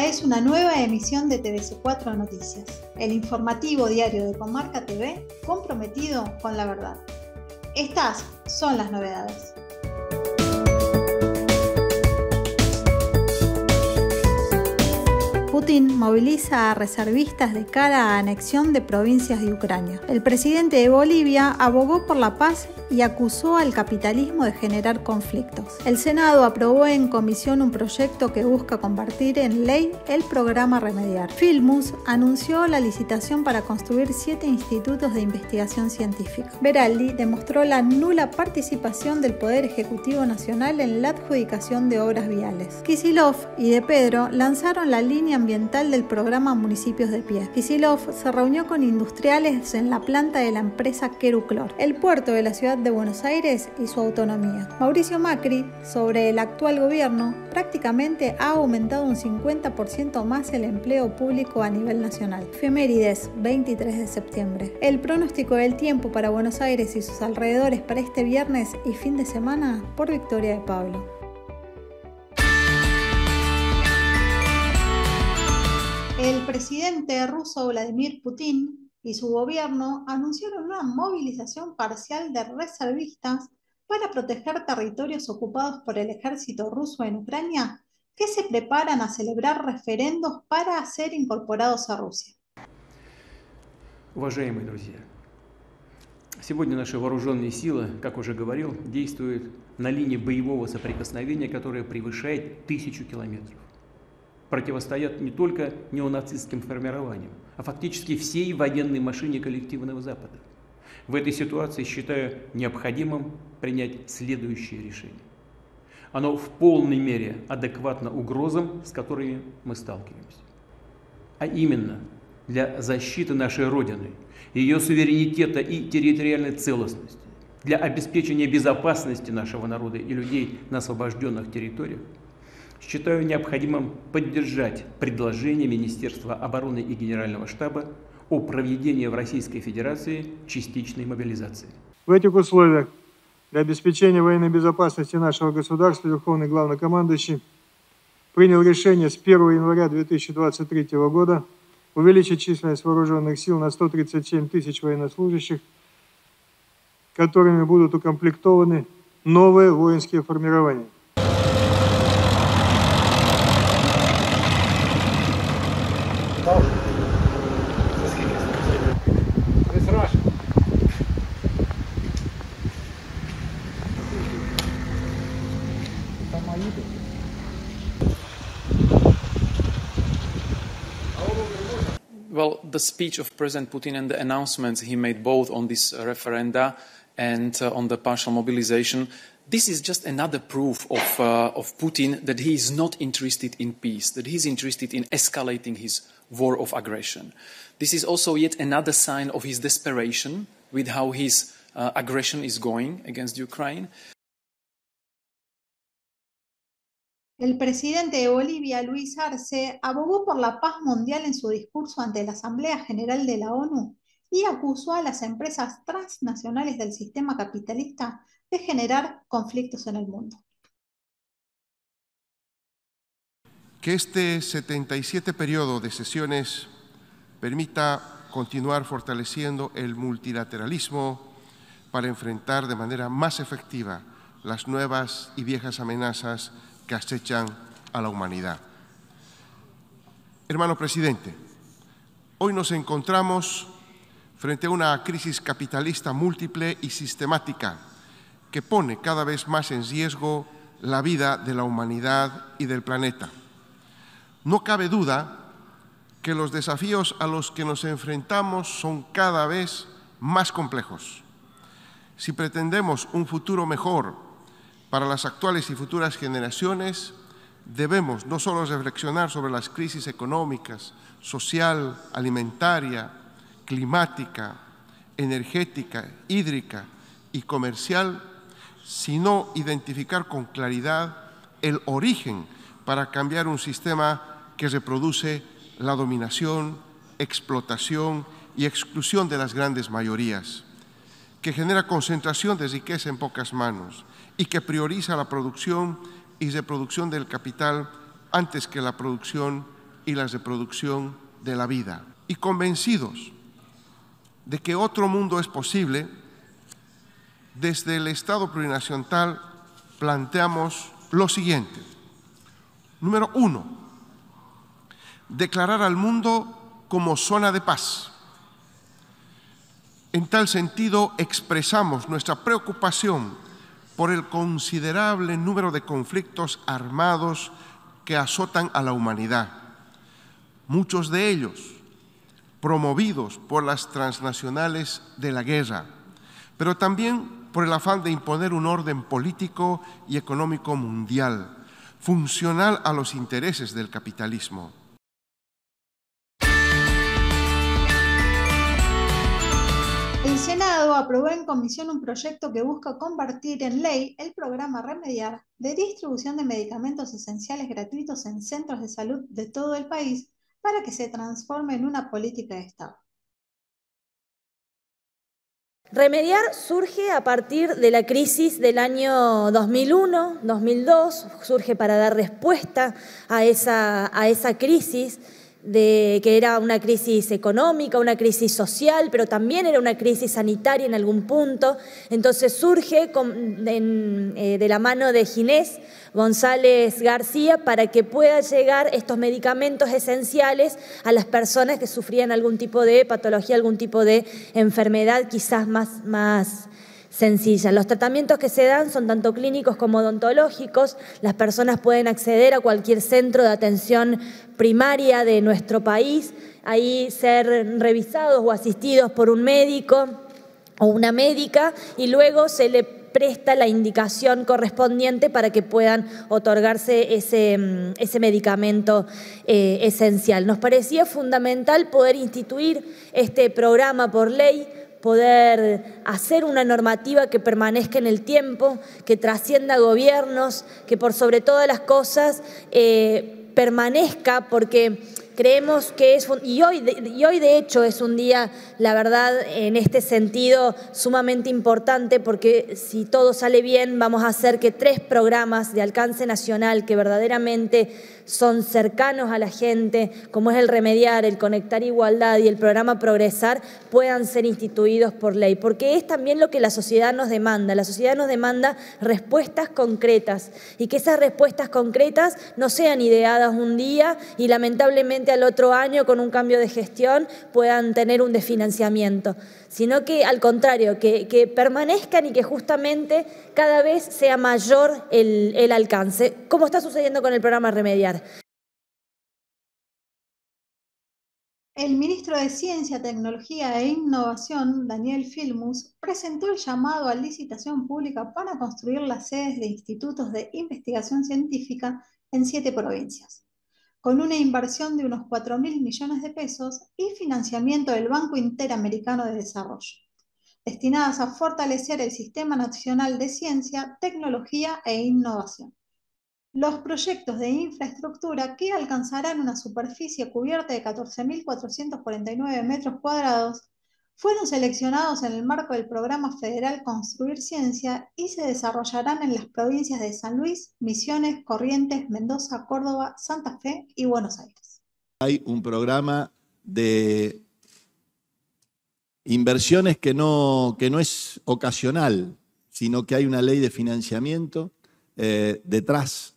es una nueva emisión de TVC4 Noticias, el informativo diario de Comarca TV comprometido con la verdad. Estas son las novedades. Putin moviliza a reservistas de cara a anexión de provincias de Ucrania. El presidente de Bolivia abogó por la paz y acusó al capitalismo de generar conflictos. El Senado aprobó en comisión un proyecto que busca convertir en ley el programa Remediar. Filmus anunció la licitación para construir 7 institutos de investigación científica. Veraldi demostró la nula participación del Poder Ejecutivo Nacional en la adjudicación de obras viales. Kicillof y De Pedro lanzaron la línea ambiental del programa Municipios de Pie. Kicillof se reunió con industriales en la planta de la empresa Queruclor, el puerto de la ciudad de Buenos Aires y su autonomía. Mauricio Macri, sobre el actual gobierno, prácticamente ha aumentado un 50% más el empleo público a nivel nacional. Efemérides, 23 de septiembre. El pronóstico del tiempo para Buenos Aires y sus alrededores para este viernes y fin de semana por Victoria de Pablo. El presidente ruso Vladimir Putin y su gobierno anunciaron una movilización parcial de reservistas para proteger territorios ocupados por el ejército ruso en Ucrania, que se preparan a celebrar referendos para ser incorporados a Rusia. Уважаемые друзья, сегодня наши вооруженные силы, как уже говорил, действуют на линии боевого соприкосновения, которая превышает 1000 километров. Противостоят не только неонацистским формированиям, а фактически всей военной машине коллективного Запада. В этой ситуации считаю необходимым принять следующее решение. Оно в полной мере адекватно угрозам, с которыми мы сталкиваемся. А именно, для защиты нашей Родины, ее суверенитета и территориальной целостности, для обеспечения безопасности нашего народа и людей на освобожденных территориях, считаю необходимым поддержать предложение Министерства обороны и Генерального штаба о проведении в Российской Федерации частичной мобилизации. В этих условиях для обеспечения военной безопасности нашего государства Верховный Главнокомандующий принял решение с 1 января 2023 года увеличить численность вооруженных сил на 137 тысяч военнослужащих, которыми будут укомплектованы новые воинские формирования. Well, the speech of President Putin and the announcements he made both on this referenda and on the partial mobilization, this is just another proof of Putin that he is not interested in peace, that he is interested in escalating his war of aggression. This is also yet another sign of his desperation with how his aggression is going against Ukraine. El presidente de Bolivia, Luis Arce, abogó por la paz mundial en su discurso ante la Asamblea General de la ONU y acusó a las empresas transnacionales del sistema capitalista de generar conflictos en el mundo. Que este 77 periodo de sesiones permita continuar fortaleciendo el multilateralismo para enfrentar de manera más efectiva las nuevas y viejas amenazas que acechan a la humanidad. Hermano presidente, hoy nos encontramos frente a una crisis capitalista múltiple y sistemática que pone cada vez más en riesgo la vida de la humanidad y del planeta. No cabe duda que los desafíos a los que nos enfrentamos son cada vez más complejos. Si pretendemos un futuro mejor para las actuales y futuras generaciones, debemos no solo reflexionar sobre las crisis económicas, social, alimentaria, climática, energética, hídrica y comercial, sino identificar con claridad el origen para cambiar un sistema que reproduce la dominación, explotación y exclusión de las grandes mayorías, que genera concentración de riqueza en pocas manos y que prioriza la producción y reproducción del capital antes que la producción y la reproducción de la vida. Y convencidos de que otro mundo es posible, desde el Estado plurinacional planteamos lo siguiente. Número 1, declarar al mundo como zona de paz. En tal sentido, expresamos nuestra preocupación por el considerable número de conflictos armados que azotan a la humanidad, muchos de ellos promovidos por las transnacionales de la guerra, pero también por el afán de imponer un orden político y económico mundial, funcional a los intereses del capitalismo. El Senado aprobó en comisión un proyecto que busca convertir en ley el programa Remediar de distribución de medicamentos esenciales gratuitos en centros de salud de todo el país para que se transforme en una política de Estado. Remediar surge a partir de la crisis del año 2001-2002, surge para dar respuesta a esa crisis, que era una crisis económica, una crisis social, pero también era una crisis sanitaria en algún punto. Entonces surge de la mano de Ginés González García para que puedan llegar estos medicamentos esenciales a las personas que sufrían algún tipo de patología, algún tipo de enfermedad quizás más sencilla. Los tratamientos que se dan son tanto clínicos como odontológicos. Las personas pueden acceder a cualquier centro de atención primaria de nuestro país, ahí ser revisados o asistidos por un médico o una médica y luego se le presta la indicación correspondiente para que puedan otorgarse ese medicamento esencial. Nos parecía fundamental poder instituir este programa por ley, poder hacer una normativa que permanezca en el tiempo, que trascienda gobiernos, que por sobre todas las cosas permanezca, porque creemos que y hoy de hecho es un día, la verdad, en este sentido sumamente importante, porque si todo sale bien vamos a hacer que 3 programas de alcance nacional que verdaderamente son cercanos a la gente, como es el Remediar, el Conectar Igualdad y el programa Progresar, puedan ser instituidos por ley, porque es también lo que la sociedad nos demanda. La sociedad nos demanda respuestas concretas y que esas respuestas concretas no sean ideadas un día y lamentablemente al otro año con un cambio de gestión puedan tener un desfinanciamiento, sino que al contrario, que permanezcan y que justamente cada vez sea mayor el alcance, como está sucediendo con el programa Remediar. El ministro de Ciencia, Tecnología e Innovación, Daniel Filmus, presentó el llamado a licitación pública para construir las sedes de institutos de investigación científica en 7 provincias, con una inversión de unos 4.000 millones de pesos y financiamiento del Banco Interamericano de Desarrollo, destinadas a fortalecer el Sistema Nacional de Ciencia, Tecnología e Innovación. Los proyectos de infraestructura, que alcanzarán una superficie cubierta de 14.449 metros cuadrados, fueron seleccionados en el marco del programa federal Construir Ciencia y se desarrollarán en las provincias de San Luis, Misiones, Corrientes, Mendoza, Córdoba, Santa Fe y Buenos Aires. Hay un programa de inversiones que no es ocasional, sino que hay una ley de financiamiento detrás,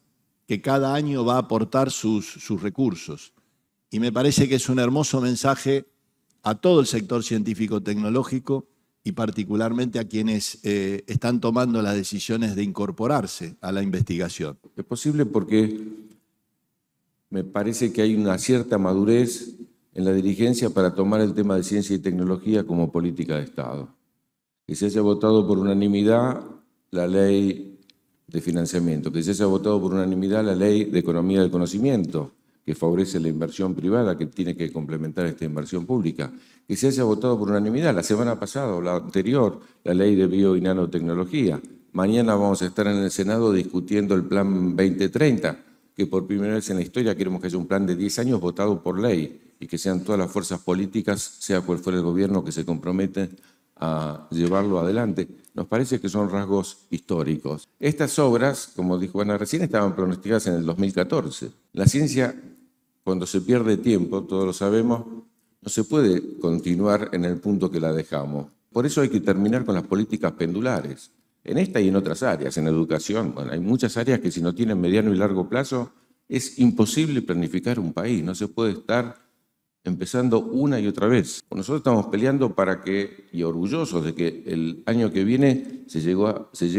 que cada año va a aportar sus recursos. Y me parece que es un hermoso mensaje a todo el sector científico-tecnológico y particularmente a quienes están tomando las decisiones de incorporarse a la investigación. Es posible porque me parece que hay una cierta madurez en la dirigencia para tomar el tema de ciencia y tecnología como política de Estado. Que se haya votado por unanimidad la ley de financiamiento, que se haya votado por unanimidad la ley de economía del conocimiento, que favorece la inversión privada, que tiene que complementar esta inversión pública, que se haya votado por unanimidad la semana pasada o la anterior, la ley de bio y nanotecnología. Mañana vamos a estar en el Senado discutiendo el Plan 2030, que por primera vez en la historia queremos que haya un plan de 10 años votado por ley y que sean todas las fuerzas políticas, sea cual fuera el gobierno, que se comprometen a llevarlo adelante. Nos parece que son rasgos históricos. Estas obras, como dijo Ana recién, estaban pronosticadas en el 2014. La ciencia cuando se pierde tiempo, todos lo sabemos, no se puede continuar en el punto que la dejamos. Por eso hay que terminar con las políticas pendulares, en esta y en otras áreas, en educación. Bueno, hay muchas áreas que si no tienen mediano y largo plazo es imposible planificar un país, no se puede estar empezando una y otra vez. Nosotros estamos peleando para que, y orgullosos de que el año que viene se llegue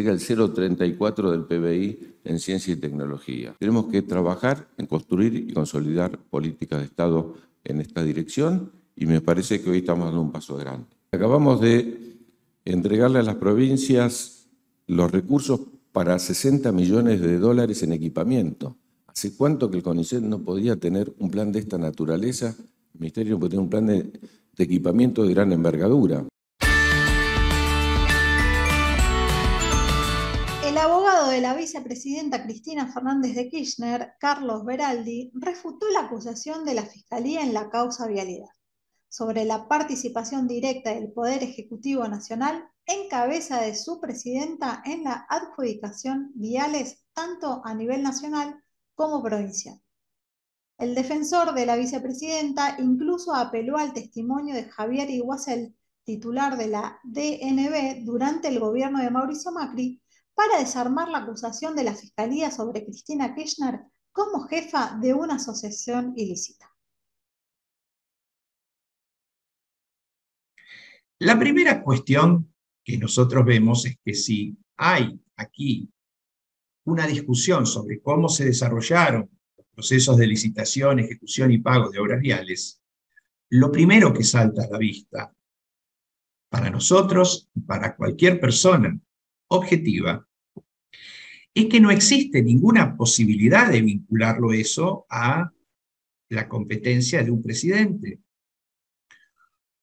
al 0,34 del PBI en ciencia y tecnología. Tenemos que trabajar en construir y consolidar políticas de Estado en esta dirección y me parece que hoy estamos dando un paso grande. Acabamos de entregarle a las provincias los recursos para 60 millones de dólares en equipamiento. ¿Hace cuánto que el CONICET no podía tener un plan de esta naturaleza? El Ministerio puede tener un plan de equipamiento de gran envergadura. El abogado de la vicepresidenta Cristina Fernández de Kirchner, Carlos Beraldi, refutó la acusación de la Fiscalía en la causa Vialidad sobre la participación directa del Poder Ejecutivo Nacional en cabeza de su presidenta en la adjudicación viales tanto a nivel nacional como provincial. El defensor de la vicepresidenta incluso apeló al testimonio de Javier Iguacel, titular de la DNB durante el gobierno de Mauricio Macri, para desarmar la acusación de la Fiscalía sobre Cristina Kirchner como jefa de una asociación ilícita. La primera cuestión que nosotros vemos es que si hay aquí una discusión sobre cómo se desarrollaron los procesos de licitación, ejecución y pago de obras viales, lo primero que salta a la vista para nosotros y para cualquier persona objetiva es que no existe ninguna posibilidad de vincularlo eso a la competencia de un presidente.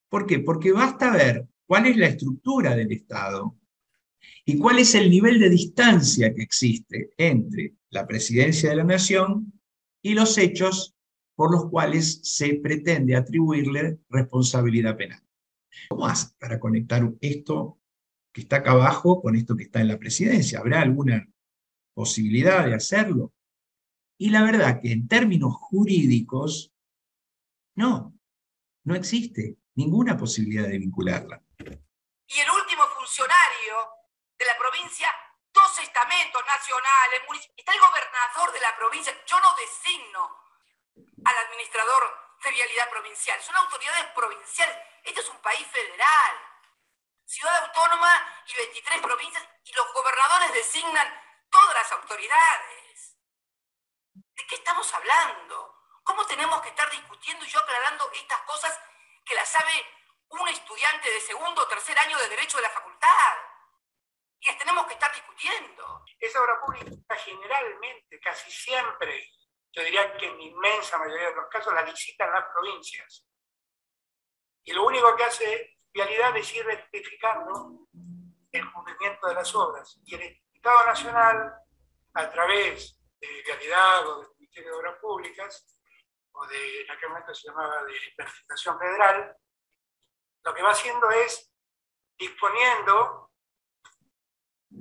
¿Por qué? Porque basta ver cuál es la estructura del Estado y cuál es el nivel de distancia que existe entre la presidencia de la Nación y los hechos por los cuales se pretende atribuirle responsabilidad penal. ¿Cómo hace para conectar esto que está acá abajo con esto que está en la presidencia? ¿Habrá alguna posibilidad de hacerlo? Y la verdad que en términos jurídicos, no existe ninguna posibilidad de vincularla. Y el último funcionario de la provincia, 2 estamentos nacionales, está el gobernador de la provincia. Yo no designo al administrador de vialidad provincial, son autoridades provinciales. Este es un país federal, ciudad autónoma y 23 provincias, y los gobernadores designan todas las autoridades. ¿De qué estamos hablando? ¿Cómo tenemos que estar discutiendo y yo aclarando estas cosas que las sabe un estudiante de segundo o tercer año de Derecho de la facultad? Y las tenemos que estar discutiendo. Esa obra pública generalmente, casi siempre, yo diría que en inmensa mayoría de los casos, la licitan las provincias. Y lo único que hace Vialidad es ir rectificando el cumplimiento de las obras. Y el Estado Nacional, a través de Vialidad o del Ministerio de Obras Públicas, o de en aquel momento se llamaba de Planificación Federal, lo que va haciendo es disponiendo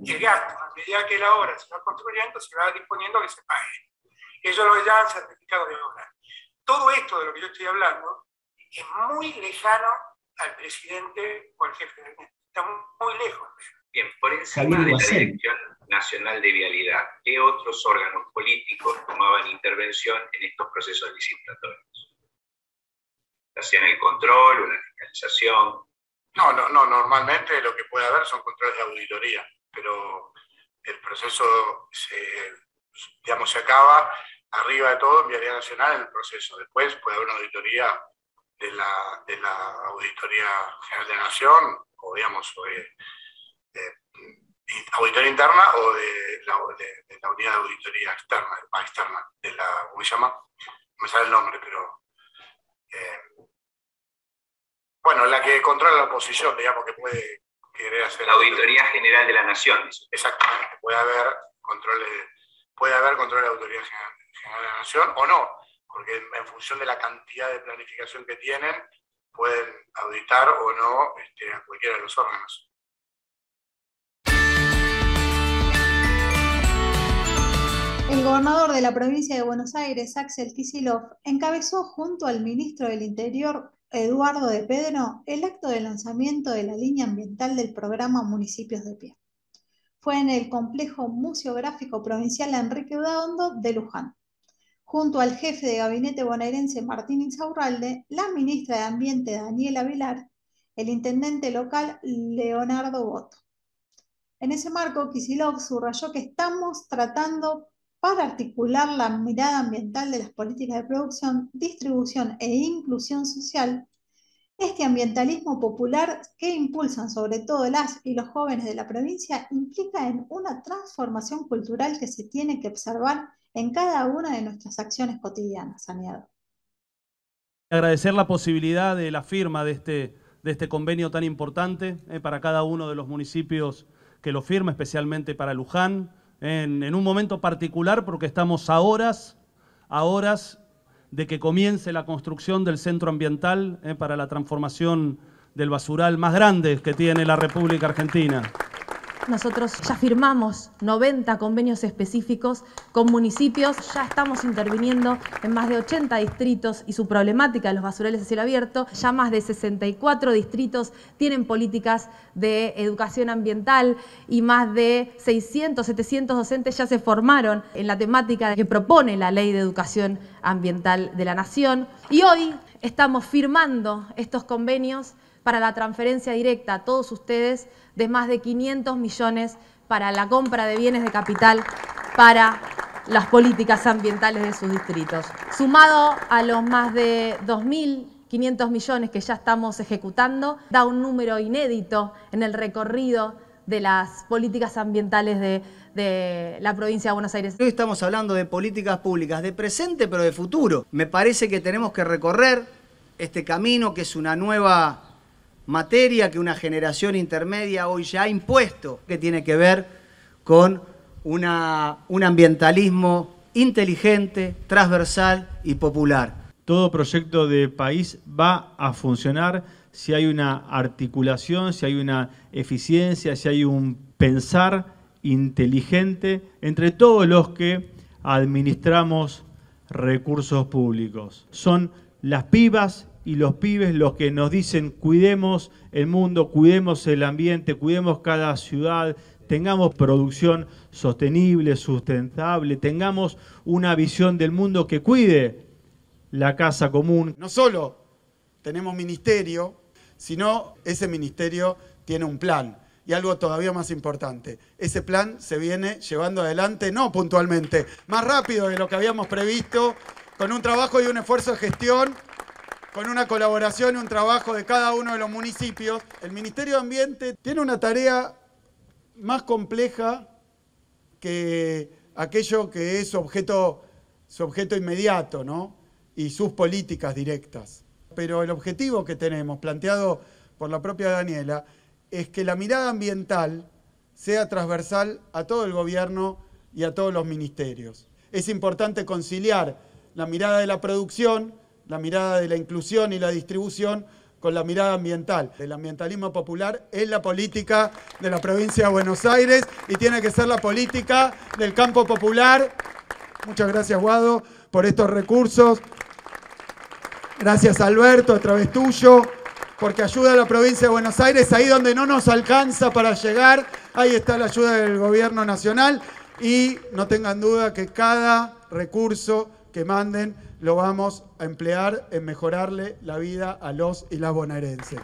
el gasto. A medida que la obra se va construyendo, se va disponiendo que se pague. Eso lo llaman certificado de obra. Todo esto de lo que yo estoy hablando es muy lejano al presidente o al jefe del gabinete. Está muy lejos. Bien, por encima de la Dirección Nacional de Vialidad, ¿qué otros órganos políticos tomaban intervención en estos procesos licitatorios? ¿Hacían el control o la fiscalización? No, normalmente lo que puede haber son controles de auditoría, pero el proceso se acaba arriba de todo en Vialidad Nacional en el proceso. Después puede haber una auditoría de la Auditoría General de la Nación, o digamos, auditoría interna o de la unidad de auditoría externa, de la, ¿cómo se llama? No me sale el nombre, pero bueno, la que controla la oposición, digamos, que puede querer hacer. La Auditoría General de la Nación. Exactamente, puede haber controles de Auditoría General de la Nación o no, porque en función de la cantidad de planificación que tienen, pueden auditar o no a cualquiera de los órganos. El gobernador de la provincia de Buenos Aires, Axel Kicillof, encabezó junto al ministro del Interior, Eduardo de Pedro, el acto de lanzamiento de la línea ambiental del programa Municipios de Pie. Fue en el complejo museográfico provincial Enrique Udaondo de Luján. Junto al jefe de gabinete bonaerense Martín Insaurralde, la ministra de Ambiente Daniela Vilar, el intendente local Leonardo Boto. En ese marco, Kicillof subrayó que estamos tratando para articular la mirada ambiental de las políticas de producción, distribución e inclusión social, este ambientalismo popular que impulsan sobre todo las y los jóvenes de la provincia implica en una transformación cultural que se tiene que observar en cada una de nuestras acciones cotidianas, añado. Agradecer la posibilidad de la firma de este convenio tan importante para cada uno de los municipios que lo firma, especialmente para Luján, en un momento particular porque estamos a horas de que comience la construcción del centro ambiental para la transformación del basural más grande que tiene la República Argentina. Nosotros ya firmamos 90 convenios específicos con municipios, ya estamos interviniendo en más de 80 distritos y su problemática de los basurales a cielo abierto. Ya más de 64 distritos tienen políticas de educación ambiental y más de 600, 700 docentes ya se formaron en la temática que propone la Ley de Educación Ambiental de la Nación. Y hoy estamos firmando estos convenios para la transferencia directa a todos ustedes de más de 500 millones para la compra de bienes de capital para las políticas ambientales de sus distritos. Sumado a los más de 2.500 millones que ya estamos ejecutando, da un número inédito en el recorrido de las políticas ambientales de la provincia de Buenos Aires. Hoy estamos hablando de políticas públicas de presente pero de futuro. Me parece que tenemos que recorrer este camino que es una nueva materia que una generación intermedia hoy ya ha impuesto, que tiene que ver con un ambientalismo inteligente, transversal y popular. Todo proyecto de país va a funcionar si hay una articulación, si hay una eficiencia, si hay un pensar inteligente entre todos los que administramos recursos públicos. Son las pibas y los pibes los que nos dicen cuidemos el mundo, cuidemos el ambiente, cuidemos cada ciudad, tengamos producción sostenible, sustentable, tengamos una visión del mundo que cuide la casa común. No solo tenemos ministerio, sino ese ministerio tiene un plan. Y algo todavía más importante, ese plan se viene llevando adelante, no puntualmente, más rápido de lo que habíamos previsto, con un trabajo y un esfuerzo de gestión, con una colaboración y un trabajo de cada uno de los municipios. El Ministerio de Ambiente tiene una tarea más compleja que aquello que es su objeto inmediato, ¿no? Y sus políticas directas. Pero el objetivo que tenemos, planteado por la propia Daniela, es que la mirada ambiental sea transversal a todo el gobierno y a todos los ministerios. Es importante conciliar la mirada de la producción, la mirada de la inclusión y la distribución con la mirada ambiental. El ambientalismo popular es la política de la provincia de Buenos Aires y tiene que ser la política del campo popular. Muchas gracias, Guado, por estos recursos. Gracias, Alberto, a través tuyo, porque ayuda a la provincia de Buenos Aires, ahí donde no nos alcanza para llegar, ahí está la ayuda del gobierno nacional y no tengan duda que cada recurso que manden lo vamos a emplear en mejorarle la vida a los y las bonaerenses.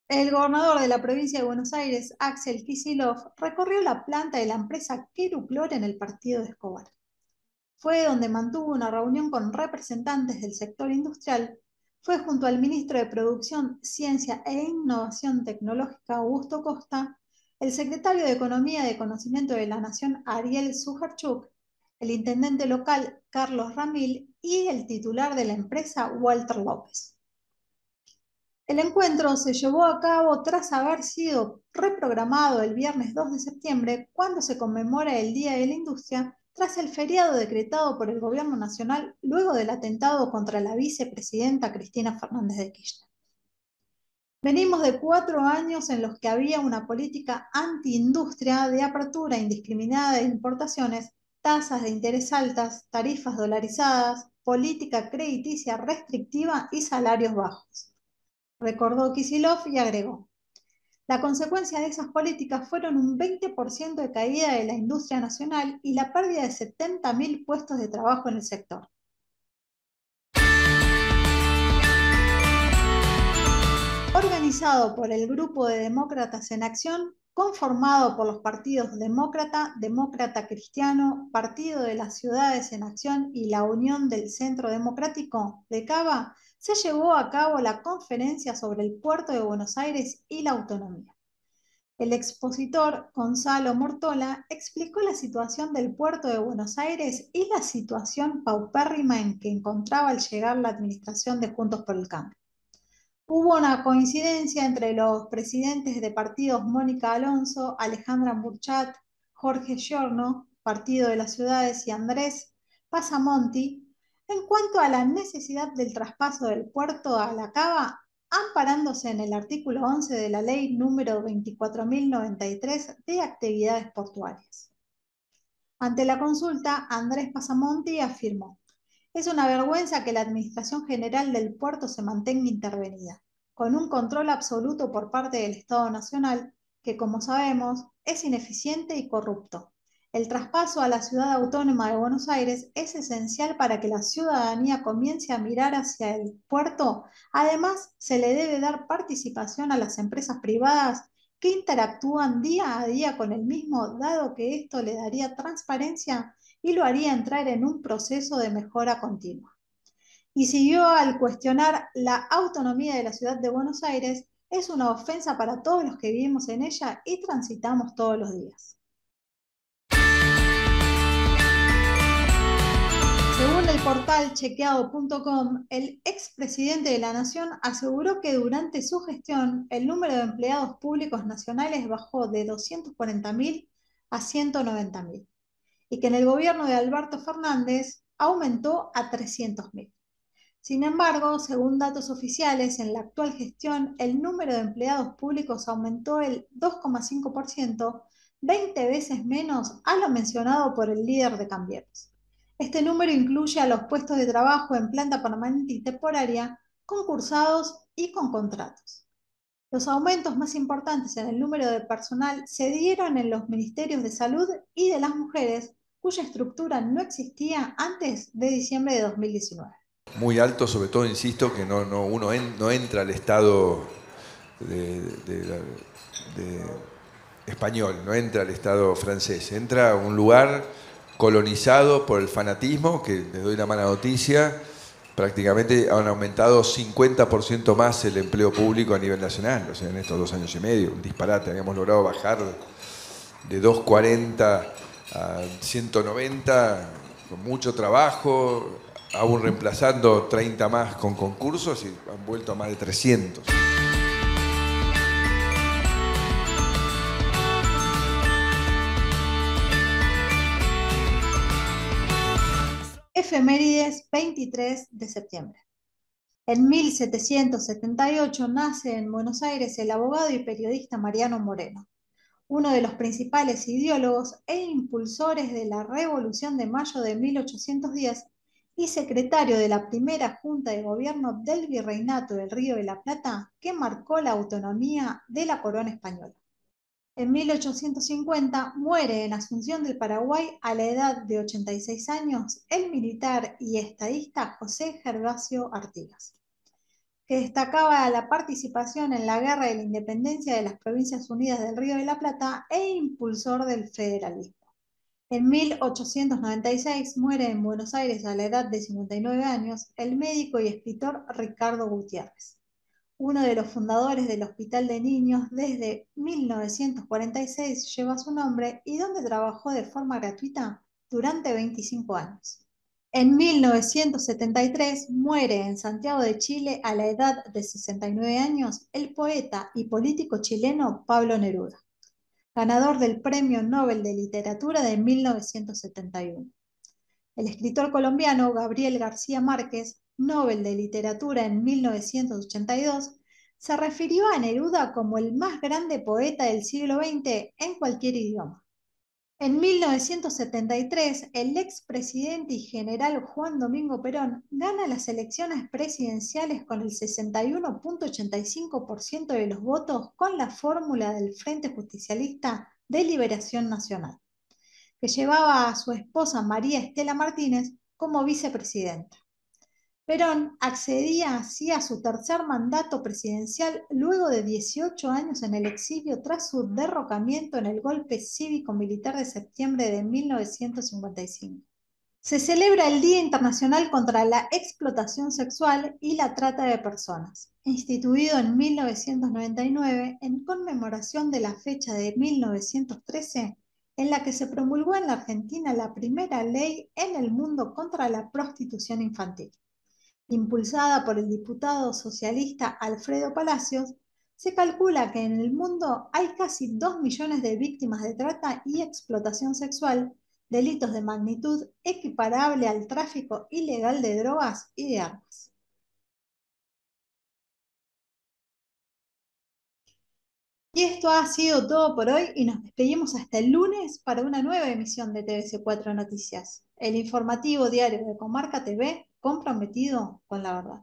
El gobernador de la provincia de Buenos Aires, Axel Kicillof, recorrió la planta de la empresa Queruclor en el partido de Escobar. Fue donde mantuvo una reunión con representantes del sector industrial. Fue junto al ministro de Producción, Ciencia e Innovación Tecnológica, Augusto Costa, el secretario de Economía y Conocimiento de la Nación, Ariel Sujarchuk, el intendente local, Carlos Ramil, y el titular de la empresa, Walter López. El encuentro se llevó a cabo tras haber sido reprogramado el viernes 2 de septiembre, cuando se conmemora el Día de la Industria, tras el feriado decretado por el Gobierno Nacional luego del atentado contra la vicepresidenta Cristina Fernández de Kirchner. Venimos de 4 años en los que había una política antiindustria de apertura indiscriminada de importaciones, tasas de interés altas, tarifas dolarizadas, política crediticia restrictiva y salarios bajos. Recordó Kicillof y agregó: la consecuencia de esas políticas fueron un 20% de caída de la industria nacional y la pérdida de 70.000 puestos de trabajo en el sector. Organizado por el Grupo de Demócratas en Acción, conformado por los partidos Demócrata, Demócrata Cristiano, Partido de las Ciudades en Acción y la Unión del Centro Democrático, DECABA, se llevó a cabo la conferencia sobre el puerto de Buenos Aires y la autonomía. El expositor Gonzalo Mortola explicó la situación del puerto de Buenos Aires y la situación paupérrima en que encontraba al llegar la administración de Juntos por el Cambio. Hubo una coincidencia entre los presidentes de partidos Mónica Alonso, Alejandra Burchat, Jorge Giorno, Partido de las Ciudades, y Andrés Pasamonti, en cuanto a la necesidad del traspaso del puerto a la Cava, amparándose en el artículo 11 de la Ley número 24.093 de actividades portuarias. Ante la consulta, Andrés Pasamonti afirmó: es una vergüenza que la Administración General del Puerto se mantenga intervenida, con un control absoluto por parte del Estado Nacional, que, como sabemos, es ineficiente y corrupto. El traspaso a la Ciudad Autónoma de Buenos Aires es esencial para que la ciudadanía comience a mirar hacia el puerto. Además, se le debe dar participación a las empresas privadas que interactúan día a día con el mismo, dado que esto le daría transparencia y lo haría entrar en un proceso de mejora continua. Y siguió al cuestionar: la autonomía de la ciudad de Buenos Aires es una ofensa para todos los que vivimos en ella y transitamos todos los días. Según el portal chequeado.com, el expresidente de la Nación aseguró que durante su gestión el número de empleados públicos nacionales bajó de 240.000 a 190.000. y que en el gobierno de Alberto Fernández aumentó a 300.000. Sin embargo, según datos oficiales, en la actual gestión el número de empleados públicos aumentó el 2,5%, 20 veces menos a lo mencionado por el líder de Cambiemos. Este número incluye a los puestos de trabajo en planta permanente y temporaria, concursados y con contratos. Los aumentos más importantes en el número de personal se dieron en los ministerios de Salud y de las Mujeres, cuya estructura no existía antes de diciembre de 2019. Muy alto, sobre todo, insisto, que uno no entra al Estado español, no entra al Estado francés, entra a un lugar colonizado por el fanatismo, que les doy la mala noticia, prácticamente han aumentado 50% más el empleo público a nivel nacional, o sea, en estos 2 años y medio, un disparate. Habíamos logrado bajar de 240 a 190 con mucho trabajo, aún reemplazando 30 más con concursos, y han vuelto a más de 300. Efemérides 23 de septiembre. En 1778 nace en Buenos Aires el abogado y periodista Mariano Moreno, uno de los principales ideólogos e impulsores de la Revolución de Mayo de 1810 y secretario de la primera Junta de Gobierno del Virreinato del Río de la Plata, que marcó la autonomía de la corona española. En 1850 muere en Asunción del Paraguay, a la edad de 86 años, el militar y estadista José Gervasio Artigas, que destacaba la participación en la Guerra de la Independencia de las Provincias Unidas del Río de la Plata e impulsor del federalismo. En 1896 muere en Buenos Aires, a la edad de 59 años, el médico y escritor Ricardo Gutiérrez, uno de los fundadores del Hospital de Niños. Desde 1946 lleva su nombre y donde trabajó de forma gratuita durante 25 años. En 1973 muere en Santiago de Chile, a la edad de 69 años, el poeta y político chileno Pablo Neruda, ganador del Premio Nobel de Literatura de 1971. El escritor colombiano Gabriel García Márquez, Nobel de Literatura en 1982, se refirió a Neruda como el más grande poeta del siglo XX en cualquier idioma. En 1973, el expresidente y general Juan Domingo Perón gana las elecciones presidenciales con el 61.85% de los votos con la fórmula del Frente Justicialista de Liberación Nacional, que llevaba a su esposa María Estela Martínez como vicepresidenta. Perón accedía así a su tercer mandato presidencial luego de 18 años en el exilio tras su derrocamiento en el golpe cívico-militar de septiembre de 1955. Se celebra el Día Internacional contra la Explotación Sexual y la Trata de Personas, instituido en 1999 en conmemoración de la fecha de 1913 en la que se promulgó en la Argentina la primera ley en el mundo contra la prostitución infantil. Impulsada por el diputado socialista Alfredo Palacios, se calcula que en el mundo hay casi 2 millones de víctimas de trata y explotación sexual, delitos de magnitud equiparable al tráfico ilegal de drogas y de armas. Y esto ha sido todo por hoy y nos despedimos hasta el lunes para una nueva emisión de TVC4 Noticias, el informativo diario de Comarca TV comprometido con la verdad.